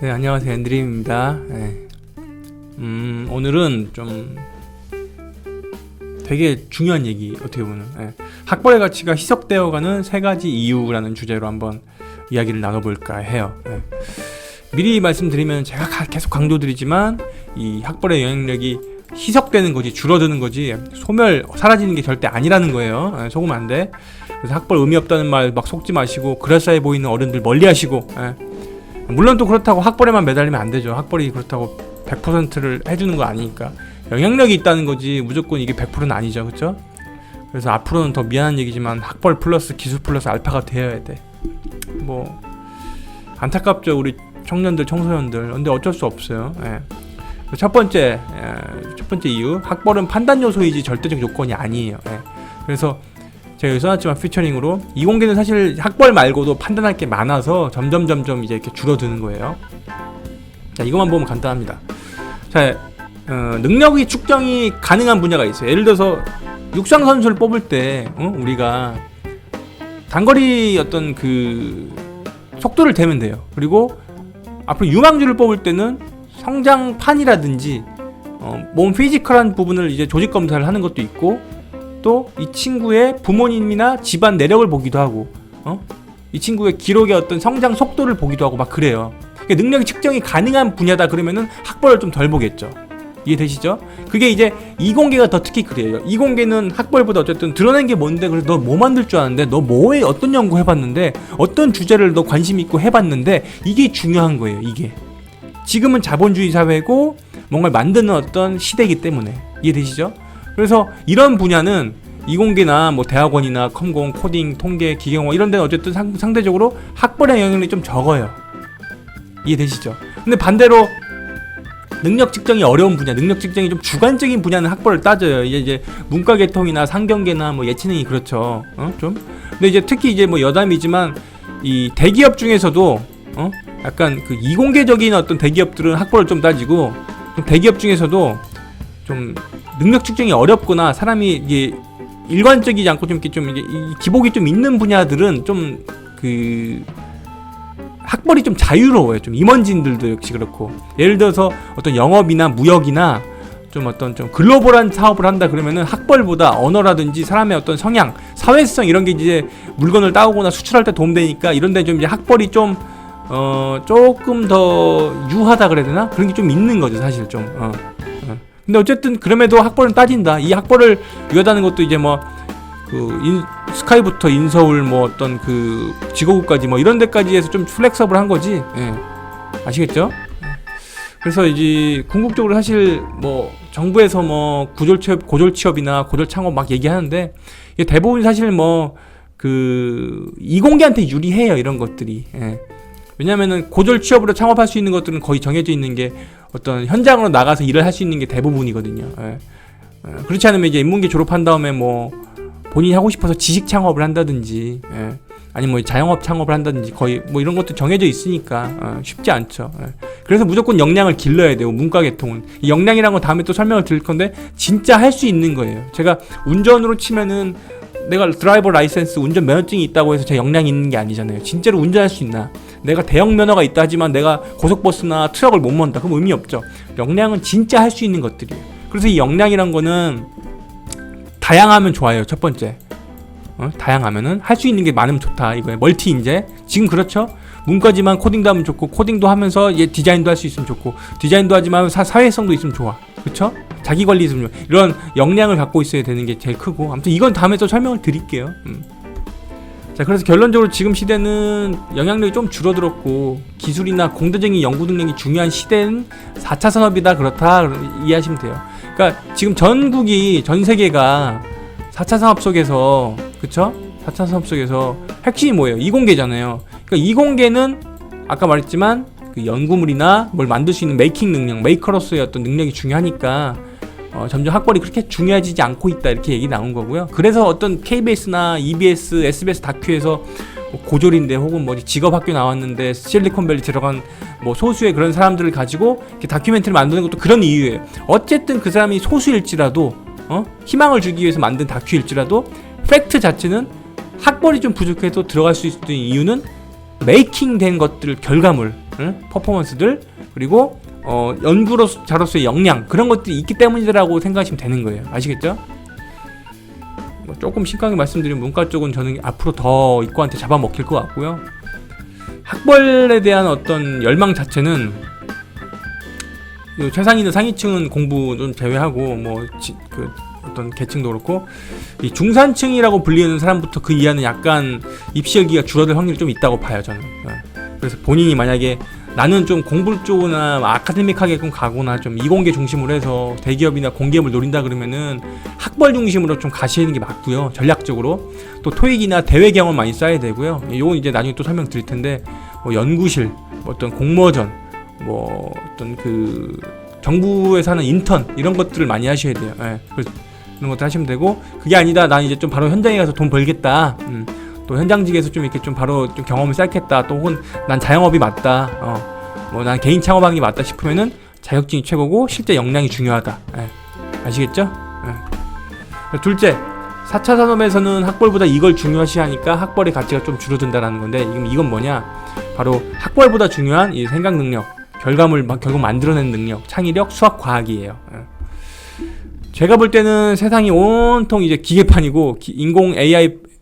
네, 안녕하세요. 앤드림입니다. 네. 오늘은 좀 되게 중요한 얘기, 어떻게 보면 학벌의 가치가 희석되어가는 3가지 이유라는 주제로 한번 이야기를 나눠볼까 해요. 미리 말씀드리면 제가 계속 강조드리지만 이 학벌의 영향력이 희석되는 거지 줄어드는 거지 사라지는 게 절대 아니라는 거예요. 속으면 안 돼. 그래서 학벌 의미 없다는 말 막 속지 마시고, 그럴싸해 보이는 어른들 멀리 하시고, 물론 또 그렇다고 학벌에만 매달리면 안 되죠. 학벌이 그렇다고 100%를 해주는 거 아니니까. 영향력이 있다는 거지 무조건 이게 100%는 아니죠. 그쵸? 그래서 앞으로는 더 미안한 얘기지만 학벌 플러스 기술 플러스 알파가 되어야 돼. 뭐 안타깝죠, 우리 청년들 청소년들. 근데 어쩔 수 없어요. 첫 번째 이유, 학벌은 판단 요소이지 절대적 요건이 아니에요. 그래서 제가 여기 써놨지만 피처링으로, 이공계는 사실 학벌 말고도 판단할 게 많아서 점점 이제 이렇게 줄어드는 거예요. 자, 이것만 보면 간단합니다. 자, 능력이 측정이 가능한 분야가 있어요. 예를 들어서 육상 선수를 뽑을 때 우리가 단거리 어떤 그 속도를 재면 돼요. 그리고 앞으로 유망주를 뽑을 때는 성장판이라든지 몸 피지컬한 부분을 이제 조직 검사를 하는 것도 있고, 또 이 친구의 부모님이나 집안 내력을 보기도 하고, 이 친구의 기록의 어떤 성장 속도를 보기도 하고 막 그래요. 그러니까 능력이 측정이 가능한 분야다 그러면은 학벌을 좀 덜 보겠죠. 이해되시죠? 그게 이제 이공계가 더 특히 그래요. 이공계는 학벌보다 어쨌든 드러낸 게 뭔데, 그래서 너 뭐 만들 줄 아는데, 너 뭐에 어떤 연구 해봤는데, 어떤 주제를 너 관심 있고 해봤는데, 이게 중요한 거예요. 이게 지금은 자본주의 사회고 뭔가를 만드는 어떤 시대이기 때문에. 이해되시죠? 그래서 이런 분야는 이공계나 뭐 대학원이나 컴공, 코딩, 통계, 기계공학 이런 데는 어쨌든 상대적으로 학벌의 영향력이 좀 적어요. 이해되시죠? 근데 반대로 능력 측정이 어려운 분야, 능력 측정이 좀 주관적인 분야는 학벌을 따져요. 이제 문과계통이나 상경계나 뭐 예체능이 그렇죠. 좀. 근데 이제 특히 이제 뭐 여담이지만 이 대기업 중에서도 약간 그 이공계적인 어떤 대기업들은 학벌을 좀 따지고, 좀 대기업 중에서도 좀 능력 측정이 어렵거나 사람이 이게 일관적이지 않고 좀 이게 기복이 좀 있는 분야들은 좀 그 학벌이 좀 자유로워요. 좀 임원진들도 역시 그렇고. 예를 들어서 어떤 영업이나 무역이나 좀 어떤 좀 글로벌한 사업을 한다 그러면은 학벌보다 언어라든지 사람의 어떤 성향, 사회성 이런 게 이제 물건을 따오거나 수출할 때 도움되니까, 이런 데 좀 이제 학벌이 좀 조금 더 유하다 그래야 되나? 그런 게 좀 있는 거죠, 사실 좀. 근데 어쨌든 그럼에도 학벌은 따진다. 이 학벌을 유하다는 것도 이제 뭐 스카이부터 인서울 뭐 어떤 그 지고구까지 뭐 이런 데까지 해서 좀 플렉서블 한 거지. 아시겠죠? 그래서 이제 궁극적으로 사실 뭐 정부에서 뭐 고졸 취업이나 고졸 창업 막 얘기하는데, 이게 대부분 사실 뭐 그 이공계한테 유리해요, 이런 것들이. 왜냐면은 고졸 취업으로 창업할 수 있는 것들은 거의 정해져 있는 게 어떤 현장으로 나가서 일을 할 수 있는 게 대부분이거든요. 그렇지 않으면 이제 인문계 졸업한 다음에 뭐 본인이 하고 싶어서 지식 창업을 한다든지, 아니면 뭐 자영업 창업을 한다든지, 거의 뭐 이런 것도 정해져 있으니까 쉽지 않죠. 그래서 무조건 역량을 길러야 돼요, 문과계통은. 이 역량이란 건 다음에 또 설명을 드릴 건데, 진짜 할 수 있는 거예요. 제가 운전으로 치면은 내가 드라이버 라이센스 운전 면허증이 있다고 해서 제 역량이 있는 게 아니잖아요. 진짜로 운전할 수 있나? 내가 대형 면허가 있다 하지만 내가 고속버스나 트럭을 못 mon다. 그럼 의미 없죠. 역량은 진짜 할 수 있는 것들이에요. 그래서 이 역량이란 거는 다양하면 좋아요. 첫 번째, 다양하면은 할 수 있는 게 많으면 좋다 이거예요. 멀티 인재. 지금 그렇죠? 문과지만 코딩도 하면 좋고, 코딩도 하면서 디자인도 할 수 있으면 좋고, 디자인도 하지만 사회성도 있으면 좋아. 그렇죠? 자기 관리 있으면 좋아. 이런 역량을 갖고 있어야 되는 게 제일 크고, 아무튼 이건 다음에 또 설명을 드릴게요. 자, 그래서 결론적으로 지금 시대는 영향력이 좀 줄어들었고, 기술이나 공대적인 연구 능력이 중요한 시대는 4차 산업이다, 그렇다 이해하시면 돼요. 그러니까 지금 전 세계가 4차 산업 속에서, 그쵸? 4차 산업 속에서 핵심이 뭐예요? 이공계잖아요. 그러니까 이공계는 아까 말했지만 그 연구물이나 뭘 만들 수 있는 메이킹 능력, 메이커로서의 어떤 능력이 중요하니까 점점 학벌이 그렇게 중요해지지 않고 있다, 이렇게 얘기 나온 거고요. 그래서 어떤 KBS나 EBS, SBS 다큐에서 고졸인데 혹은 뭐 직업학교 나왔는데 실리콘밸리 들어간 뭐 소수의 그런 사람들을 가지고 이렇게 다큐멘터리 만드는 것도 그런 이유예요. 어쨌든 그 사람이 소수일지라도 희망을 주기 위해서 만든 다큐일지라도 팩트 자체는 학벌이 좀 부족해도 들어갈 수 있는 이유는 메이킹 된 것들, 결과물, 퍼포먼스들, 그리고 연구자로서의 역량, 그런 것들이 있기 때문이라고 생각하시면 되는 거예요. 아시겠죠? 뭐 조금 심각하게 말씀드리면 문과 쪽은 저는 앞으로 더 이과한테 잡아먹힐 것 같고요. 학벌에 대한 어떤 열망 자체는 최상위는 상위층은 공부 좀 제외하고 어떤 계층도 그렇고 이 중산층이라고 불리는 사람부터 그 이하는 약간 입시 열기가 줄어들 확률이 좀 있다고 봐요, 저는. 그래서 본인이 만약에 나는 좀 공부 쪽이나 아카데믹하게 좀 가거나 좀 이공계 중심으로 해서 대기업이나 공기업을 노린다 그러면은 학벌 중심으로 좀 가시는 게 맞고요. 전략적으로 또 토익이나 대외 경험 많이 쌓아야 되고요. 요건 이제 나중에 또 설명드릴 텐데 뭐 연구실, 어떤 공모전, 뭐 어떤 그 정부에서 하는 인턴 이런 것들을 많이 하셔야 돼요. 그래서 그런 것도 하시면 되고, 그게 아니다 난 이제 좀 바로 현장에 가서 돈 벌겠다. 또 현장직에서 좀 이렇게 좀 바로 좀 경험을 쌓겠다. 또 혹은 난 자영업이 맞다. 뭐 난 개인 창업하는 게 맞다 싶으면은 자격증이 최고고 실제 역량이 중요하다. 아시겠죠? 둘째, 4차 산업에서는 학벌보다 이걸 중요시하니까 학벌의 가치가 좀 줄어든다라는 건데, 이건 뭐냐? 바로 학벌보다 중요한 이 생각 능력, 결과물 결국 만들어내는 능력, 창의력, 수학, 과학이에요. 제가 볼 때는 세상이 온통 이제 기계판이고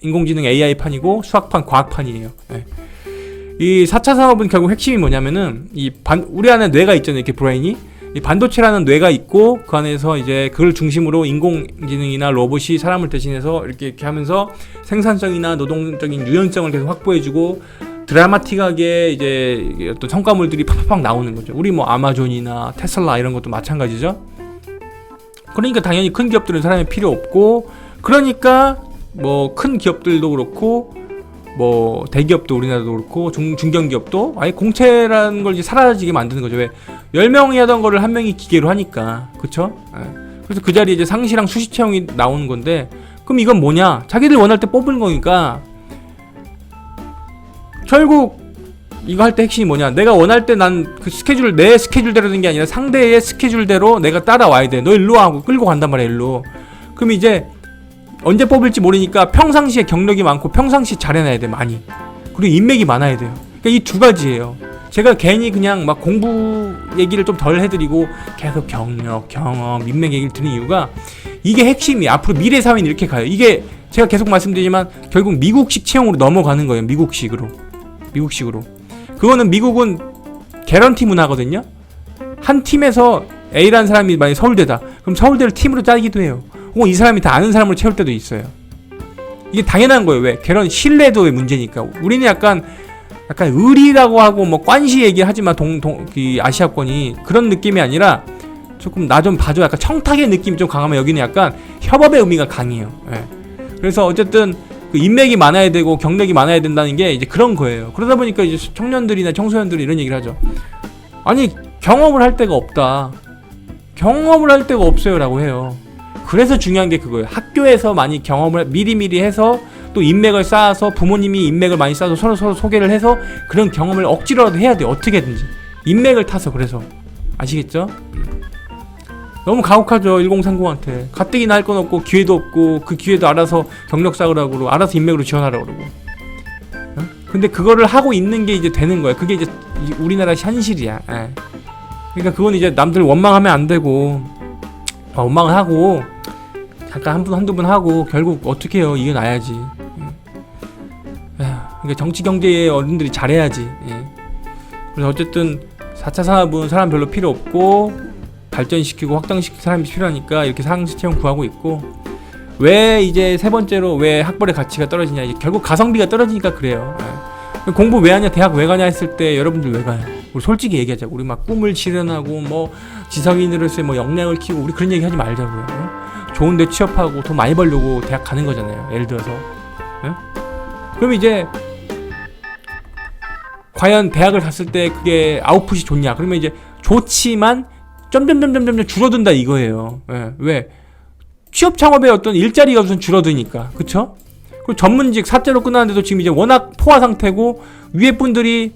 인공지능 AI 판이고 수학판, 과학판이에요. 이 4차 산업은 결국 핵심이 뭐냐면은 우리 안에 뇌가 있잖아요. 이렇게 브레인이. 이 반도체라는 뇌가 있고 그 안에서 이제 그걸 중심으로 인공지능이나 로봇이 사람을 대신해서 이렇게 하면서 생산성이나 노동적인 유연성을 계속 확보해주고 드라마틱하게 이제 어떤 성과물들이 팍팍 나오는 거죠. 우리 뭐 아마존이나 테슬라 이런 것도 마찬가지죠. 그러니까 당연히 큰 기업들은 사람이 필요 없고, 그러니까 뭐 큰 기업들도 그렇고 뭐 대기업도 우리나라도 그렇고 중견기업도 아예 공채라는 걸 이제 사라지게 만드는 거죠. 왜? 10명이 하던 거를 한 명이 기계로 하니까. 그쵸? 그래서 그 자리에 이제 상시랑 수시 채용이 나오는 건데, 그럼 이건 뭐냐? 자기들 원할 때 뽑은 거니까 결국 이거 할 때 핵심이 뭐냐? 내가 원할 때 난 그 스케줄, 내 스케줄대로 된 게 아니라 상대의 스케줄대로 내가 따라와야 돼. 너 일로 와 하고 끌고 간단 말이야, 일로. 그럼 이제 언제 뽑을지 모르니까 평상시에 경력이 많고 평상시에 잘해놔야 돼, 많이. 그리고 인맥이 많아야 돼요. 그러니까 이 두 가지예요. 제가 괜히 그냥 막 공부 얘기를 좀 덜 해드리고 계속 경력, 경험, 인맥 얘기를 드리는 이유가 이게 핵심이에요. 앞으로 미래 사회는 이렇게 가요. 이게 제가 계속 말씀드리지만 결국 미국식 채용으로 넘어가는 거예요. 미국식으로. 그거는 미국은 개런티 문화거든요. 한 팀에서 A라는 사람이 만약에 서울대다. 그럼 서울대를 팀으로 짜기도 해요. 혹은 이 사람이 다 아는 사람으로 채울 때도 있어요. 이게 당연한 거예요. 왜? 개런 신뢰도의 문제니까. 우리는 약간 의리라고 하고 뭐 관시 얘기하지만 이 아시아권이 그런 느낌이 아니라 조금 나 좀 봐줘. 약간 청탁의 느낌이 좀 강하면 여기는 약간 협업의 의미가 강해요. 그래서 어쨌든 그 인맥이 많아야 되고 경력이 많아야 된다는 게 이제 그런 거예요. 그러다 보니까 이제 청년들이나 청소년들이 이런 얘기를 하죠. 아니 경험을 할 데가 없다. 경험을 할 데가 없어요라고 해요. 그래서 중요한 게 그거예요. 학교에서 많이 경험을 미리미리 해서 또 인맥을 쌓아서 부모님이 인맥을 많이 쌓아서 서로 소개를 해서 그런 경험을 억지로라도 해야 돼요. 어떻게든지 인맥을 타서. 그래서 아시겠죠? 너무 가혹하죠. 1030한테 가뜩이나 할 건 없고 기회도 없고 그 기회도 알아서 경력 쌓으라고 그러고 알아서 인맥으로 지원하라고 그러고. 근데 그거를 하고 있는 게 이제 되는 거야. 그게 이제 우리나라 현실이야. 그러니까 그건 이제 남들 원망하면 안 되고 원망을 하고 잠깐 한두 번 하고 결국 어떻게 해요? 이겨나야지. 그러니까 정치 경제의 어른들이 잘해야지. 그래서 어쨌든 4차 산업은 사람 별로 필요 없고 발전시키고 확장시킬 사람이 필요하니까 이렇게 상시 채용 구하고 있고, 왜 이제 세 번째로 왜 학벌의 가치가 떨어지냐, 이제 결국 가성비가 떨어지니까 그래요. 공부 왜 하냐, 대학 왜 가냐 했을 때 여러분들 왜 가요? 우리 솔직히 얘기하자고. 우리 막 꿈을 실현하고 뭐 지성인으로서의 뭐 역량을 키우고 우리 그런 얘기 하지 말자고요. 좋은 데 취업하고 돈 많이 벌려고 대학 가는 거잖아요. 예를 들어서. 그럼 이제 과연 대학을 갔을 때 그게 아웃풋이 좋냐? 그러면 이제 좋지만 점점 줄어든다 이거예요. 왜? 취업 창업의 어떤 일자리가 우선 줄어드니까. 그쵸? 그리고 전문직 사자로 끝나는데도 지금 이제 워낙 포화 상태고 위에 분들이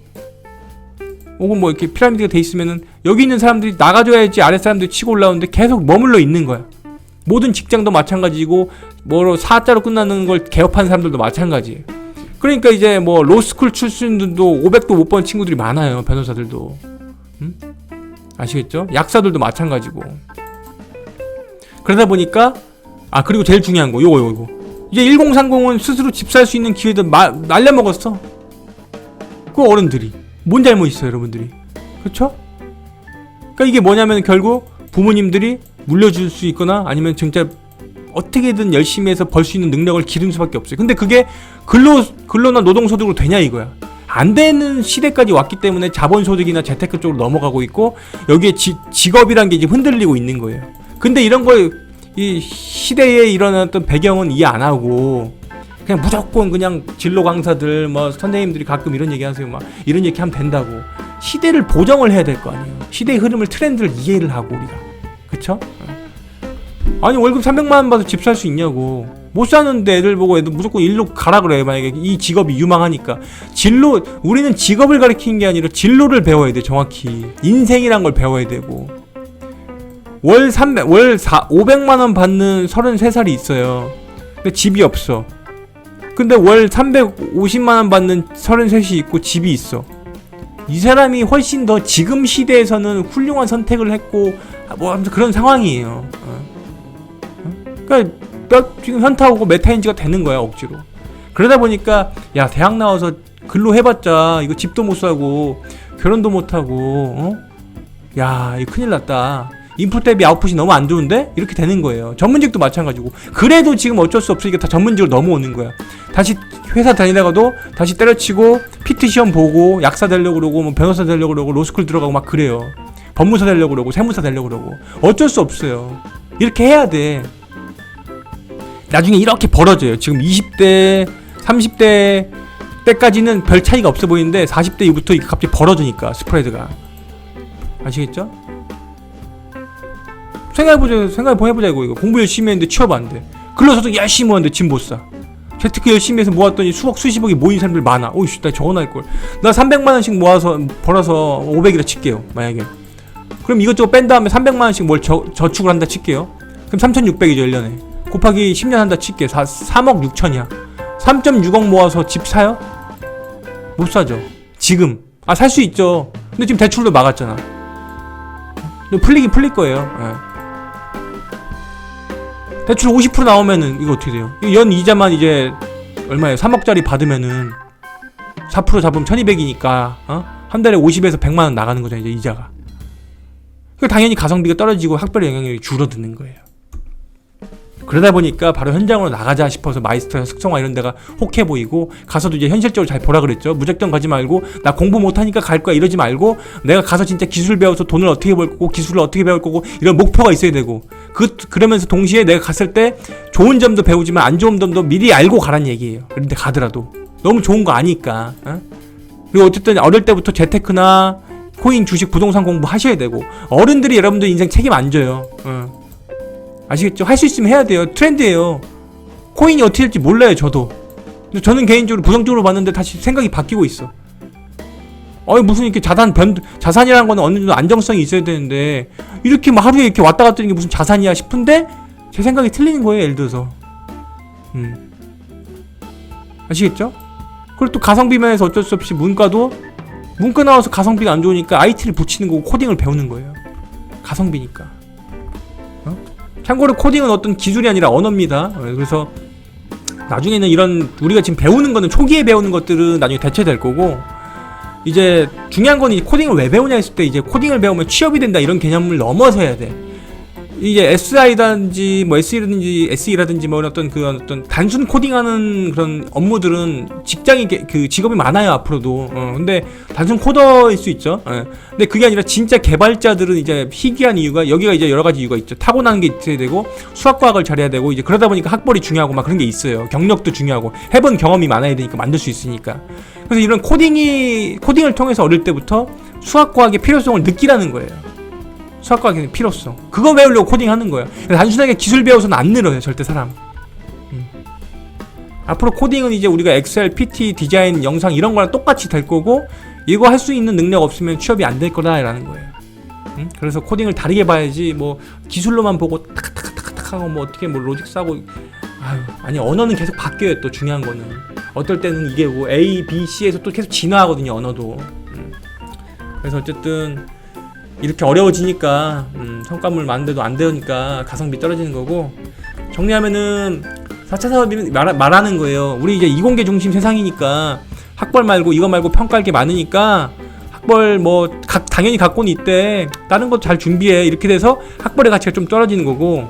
혹은 뭐 이렇게 피라미드가 돼 있으면은 여기 있는 사람들이 나가줘야지 아래 사람들이 치고 올라오는데 계속 머물러 있는 거야. 모든 직장도 마찬가지고 뭐로 사자로 끝나는 걸 개업하는 사람들도 마찬가지예요. 그러니까 이제 뭐 로스쿨 출신들도 500도 못 번 친구들이 많아요. 변호사들도. 아시겠죠? 약사들도 마찬가지고. 그러다 보니까 그리고 제일 중요한 거 요거 이제 1030은 스스로 집 살 수 있는 기회도 날려먹었어. 그 어른들이 뭔 잘못 있어요, 여러분들이. 그쵸? 그러니까 이게 뭐냐면 결국 부모님들이 물려줄 수 있거나 아니면 진짜 어떻게든 열심히 해서 벌 수 있는 능력을 기르는 수밖에 없어요. 근데 그게 근로나 노동소득으로 되냐 이거야. 안 되는 시대까지 왔기 때문에 자본소득이나 재테크 쪽으로 넘어가고 있고, 여기에 직업이란 게 이제 흔들리고 있는 거예요. 근데 이런 걸 이 시대에 일어났던 배경은 이해 안 하고 그냥 무조건 그냥 진로 강사들 뭐 선생님들이 가끔 이런 얘기 하세요. 막 이런 얘기 하면 된다고. 시대를 보정을 해야 될 거 아니에요. 시대의 흐름을, 트렌드를 이해를 하고 우리가. 그쵸? 아니 월급 300만 원 받아서 집 살 수 있냐고. 못 사는데 애들 보고 애들 무조건 일로 가라 그래. 만약에 이 직업이 유망하니까. 우리는 직업을 가르치는 게 아니라 진로를 배워야 돼. 정확히 인생이란 걸 배워야 되고. 월 500만 원 받는 33살이 있어요. 근데 집이 없어. 근데 월 350만 원 받는 33이 있고 집이 있어. 이 사람이 훨씬 더 지금 시대에서는 훌륭한 선택을 했고 뭐 아무튼 그런 상황이에요. 그러니까 지금 현타 오고 메타인지가 되는 거야, 억지로. 그러다 보니까 야, 대학 나와서 근로해봤자 이거 집도 못 사고 결혼도 못 하고 야, 이거 큰일 났다. 인풋 대비 아웃풋이 너무 안 좋은데? 이렇게 되는 거예요. 전문직도 마찬가지고. 그래도 지금 어쩔 수 없으니까 다 전문직으로 넘어오는 거야. 다시 회사 다니다가도 다시 때려치고 PT 시험 보고 약사 되려고 그러고 뭐 변호사 되려고 그러고 로스쿨 들어가고 막 그래요. 법무사 되려고 그러고 세무사 되려고 그러고. 어쩔 수 없어요. 이렇게 해야 돼. 나중에 이렇게 벌어져요. 지금 20대 30대 때까지는 별 차이가 없어 보이는데 40대 이후부터 이게 갑자기 벌어지니까 스프레드가. 아시겠죠? 생각해보자 이거. 공부 열심히 했는데 취업 안 돼. 근로소득 열심히 모았는데 집 못 사. 재테크 열심히 해서 모았더니 수십억이 모인 사람들 많아. 오이씨, 나 저거 날걸. 나 300만원씩 벌어서 500이라 칠게요. 만약에. 그럼 이것저것 뺀 다음에 300만원씩 뭘 저축을 한다 칠게요. 그럼 3600이죠 1년에. 곱하기 10년 한다 칠게요. 3억 6천이야. 3.6억 모아서 집 사요? 못 사죠. 지금. 살 수 있죠. 근데 지금 대출도 막았잖아. 풀리긴 풀릴 거예요. 예. 대출 50% 나오면은 이거 어떻게 돼요? 연 이자만 이제 얼마예요? 3억짜리 받으면은 4% 잡으면 1200이니까 한 달에 50에서 100만원 나가는 거잖아요, 이제 이자가. 그 당연히 가성비가 떨어지고 학벌의 영향력이 줄어드는 거예요. 그러다 보니까 바로 현장으로 나가자 싶어서 마이스터나 숙성화 이런 데가 혹해 보이고, 가서도 이제 현실적으로 잘 보라 그랬죠. 무작정 가지 말고 나 공부 못하니까 갈 거야 이러지 말고, 내가 가서 진짜 기술 배워서 돈을 어떻게 벌 거고 기술을 어떻게 배울 거고 이런 목표가 있어야 되고, 그러면서 동시에 내가 갔을 때 좋은 점도 배우지만 안 좋은 점도 미리 알고 가란 얘기예요. 그런데 가더라도 너무 좋은 거 아니까. 그리고 어쨌든 어릴 때부터 재테크나 코인, 주식, 부동산 공부 하셔야 되고, 어른들이 여러분들 인생 책임 안 져요. 아시겠죠? 할 수 있으면 해야 돼요. 트렌드예요. 코인이 어떻게 될지 몰라요, 저도. 근데 저는 개인적으로 부정적으로 봤는데 다시 생각이 바뀌고 있어. 무슨 이렇게 자산이라는 거는 어느 정도 안정성이 있어야 되는데 이렇게 막 하루에 이렇게 왔다 갔다 하는 게 무슨 자산이야 싶은데 제 생각이 틀리는 거예요, 예를 들어서. 아시겠죠? 그리고 또 가성비 면에서 어쩔 수 없이 문과 나와서 가성비가 안 좋으니까 IT를 붙이는 거고 코딩을 배우는 거예요. 가성비니까. 참고로 코딩은 어떤 기술이 아니라 언어입니다. 그래서 나중에는 이런 우리가 지금 배우는 거는 초기에 배우는 것들은 나중에 대체될 거고, 이제 중요한 건 이 코딩을 왜 배우냐 했을 때 이제 코딩을 배우면 취업이 된다 이런 개념을 넘어서 해야 돼. 이제 SI라든지 뭐 SE라든지 뭐 어떤 단순 코딩하는 그런 업무들은 직업이 많아요 앞으로도. 근데 단순 코더일 수 있죠. 근데 그게 아니라 진짜 개발자들은 이제 희귀한 이유가, 여기가 이제 여러 가지 이유가 있죠. 타고나는 게 있어야 되고 수학과학을 잘해야 되고, 이제 그러다 보니까 학벌이 중요하고 막 그런 게 있어요. 경력도 중요하고 해본 경험이 많아야 되니까 만들 수 있으니까. 그래서 이런 코딩을 통해서 어릴 때부터 수학과학의 필요성을 느끼라는 거예요. 수학과학의 필요성. 그거 배우려고 코딩하는 거야. 단순하게 기술 배워서는 안 늘어요, 절대 사람. 앞으로 코딩은 이제 우리가 엑셀, PT, 디자인, 영상 이런 거랑 똑같이 될 거고, 이거 할 수 있는 능력 없으면 취업이 안 될 거다라는 거예요. 그래서 코딩을 다르게 봐야지 뭐 기술로만 보고 탁탁탁탁탁 하고 뭐 어떻게 뭐 로직 싸고, 아니 언어는 계속 바뀌어요. 또 중요한 거는 어떨 때는 이게 뭐 A, B, C에서 또 계속 진화하거든요, 언어도. 그래서 어쨌든 이렇게 어려워지니까 성과물 많은데도 안 되니까 가성비 떨어지는 거고, 정리하면은 4차 산업이 말하는 거예요. 우리 이제 이공계 중심 세상이니까 학벌 말고 이거 말고 평가할 게 많으니까 학벌 뭐 당연히 갖고는 있대. 다른 거 잘 준비해. 이렇게 돼서 학벌의 가치가 좀 떨어지는 거고,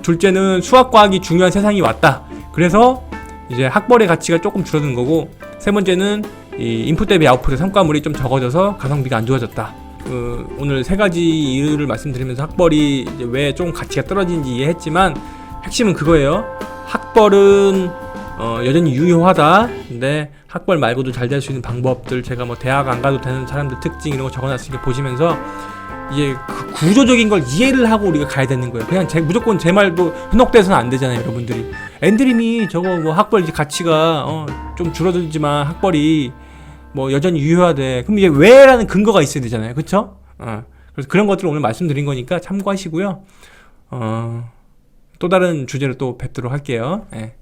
둘째는 수학 과학이 중요한 세상이 왔다. 그래서 이제 학벌의 가치가 조금 줄어드는 거고, 세 번째는 이 인풋 대비 아웃풋의 성과물이 좀 적어져서 가성비가 안 좋아졌다. 오늘 세 가지 이유를 말씀드리면서 학벌이 이제 왜 좀 가치가 떨어지는지 이해했지만, 핵심은 그거예요. 학벌은 여전히 유효하다. 근데 학벌 말고도 잘 될 수 있는 방법들, 제가 뭐 대학 안 가도 되는 사람들 특징 이런 거 적어놨으니까 보시면서 이제 그 구조적인 걸 이해를 하고 우리가 가야 되는 거예요. 그냥 무조건 제 말도 현혹돼서는 안 되잖아요, 여러분들이. 앤드림이 저거 뭐 학벌 가치가 좀 줄어들지만 학벌이 뭐 여전히 유효하대. 그럼 이제 왜라는 근거가 있어야 되잖아요, 그쵸? 그래서 그런 것들을 오늘 말씀드린 거니까 참고하시고요. 또 다른 주제로 또 뵙도록 할게요. 예.